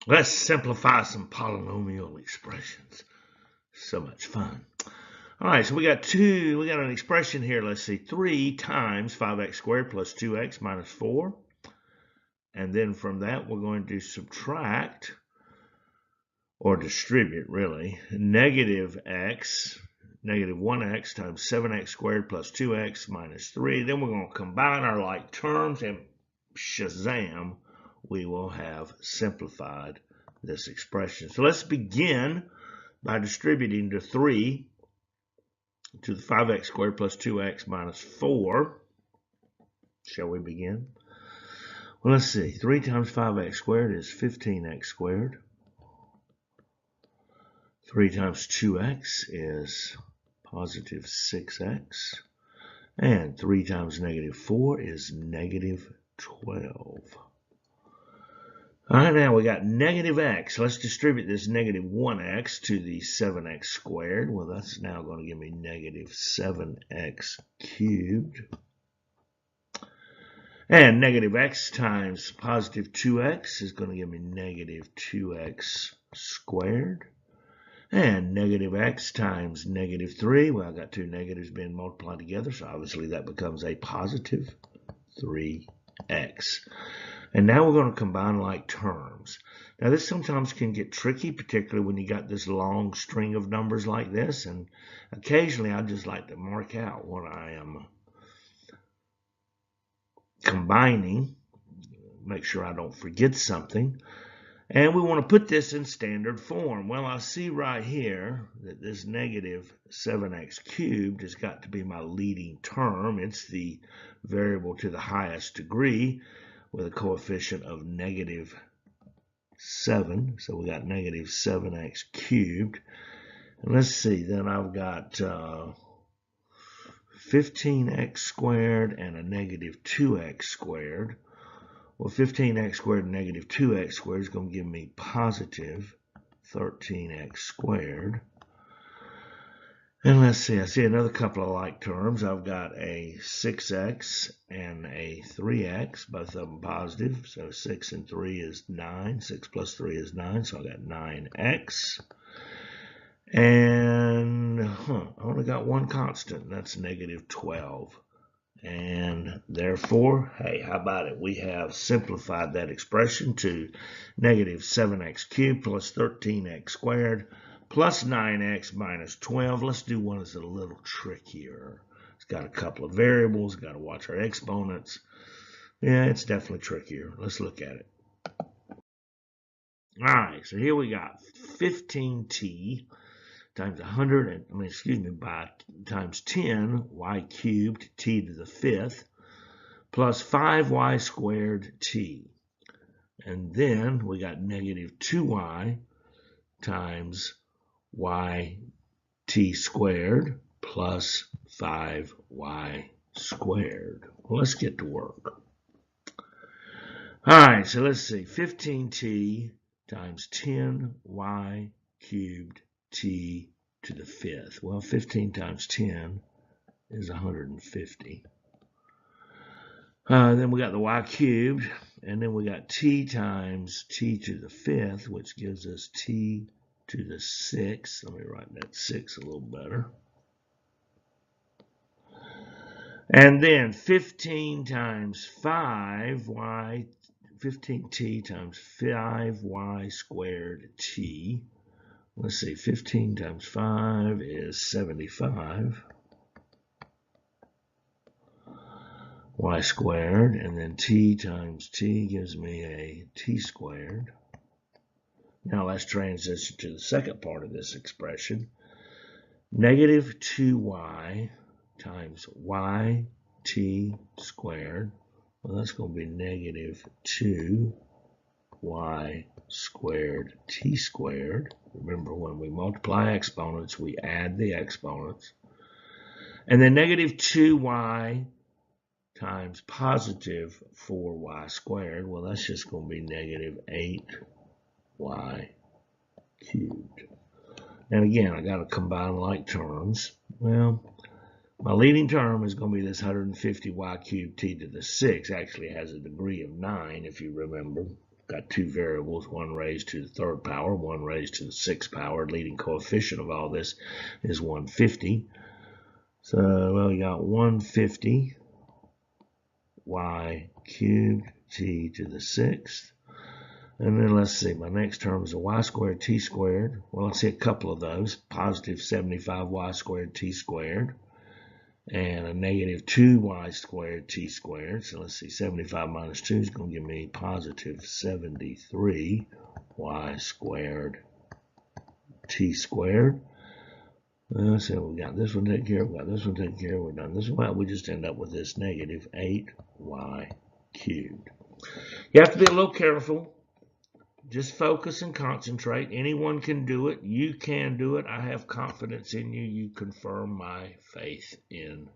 Let's simplify some polynomial expressions. So much fun. All right, so we got an expression here. Let's see, 3 times 5x squared plus 2x minus 4. And then from that, we're going to subtract, or distribute really, negative 1x times 7x squared plus 2x minus 3. Then we're going to combine our like terms, and shazam, we will have simplified this expression. So let's begin by distributing the 3 to the 5x squared plus 2x minus 4. Shall we begin? Well, let's see. 3 times 5x squared is 15x squared. 3 times 2x is positive 6x. And 3 times negative 4 is negative 12. All right, now we got negative x. Let's distribute this negative 1x to the 7x squared. Well, that's now going to give me negative 7x cubed. And negative x times positive 2x is going to give me negative 2x squared. And negative x times negative 3, well, I got two negatives being multiplied together, so obviously that becomes a positive 3x. And now we're going to combine like terms. Now this sometimes can get tricky, particularly when you got this long string of numbers like this, and occasionally I just like to mark out what I am combining, make sure I don't forget something. And we want to put this in standard form. Well, I see right here that this negative 7x cubed has got to be my leading term. It's the variable to the highest degree with a coefficient of negative 7. So we got negative 7x cubed. And let's see, then I've got 15x squared and a negative 2x squared. Well, 15x squared and negative 2x squared is going to give me positive 13x squared. And let's see, I see another couple of like terms. I've got a 6x and a 3x, both of them positive. So 6 and 3 is 9. 6 plus 3 is 9, so I got 9x. And I only got one constant, that's negative 12. And therefore, hey, how about it? We have simplified that expression to negative 7x cubed plus 13x squared plus 9x minus 12. Let's do one that's a little trickier. It's got a couple of variables, got to watch our exponents. Yeah, it's definitely trickier. Let's look at it. All right, so here we got 15t times 100, by times 10 y cubed t to the 5th plus 5y squared t. And then we got negative 2y times y t squared plus 5y squared. Well, let's get to work. All right, so let's see. 15t times 10y cubed t to the 5th. Well, 15 times 10 is 150. Then we got the y cubed, and then we got t times t to the 5th, which gives us t to the 6th. Let me write that 6 a little better. And then 15 times 5y, 15t times 5y squared t. Let's see, 15 times 5 is 75. Y squared, and then t times t gives me a t squared. Now let's transition to the second part of this expression. Negative 2y times y t squared. Well, that's going to be negative 2y squared t squared. Remember, when we multiply exponents, we add the exponents. And then negative 2y times positive 4y squared. Well, that's just going to be negative 8y cubed. And again, I got to combine like terms. Well, my leading term is going to be this 150y cubed t to the 6. Actually has a degree of 9, if you remember. got two variables, one raised to the third power, one raised to the sixth power. Leading coefficient of all this is 150. So, well, we got 150 y cubed t to the sixth. And then let's see, my next term is a y squared t squared. Well, let's see a couple of those. Positive 75y squared t squared. And a negative 2y squared t squared. So let's see, 75 minus 2 is going to give me positive 73y squared t squared. So we got this one taken care of, we got this one taken care of, we're done this one. Well, we just end up with this negative 8y cubed. You have to be a little careful. Just focus and concentrate. Anyone can do it. You can do it. I have confidence in you. You confirm my faith in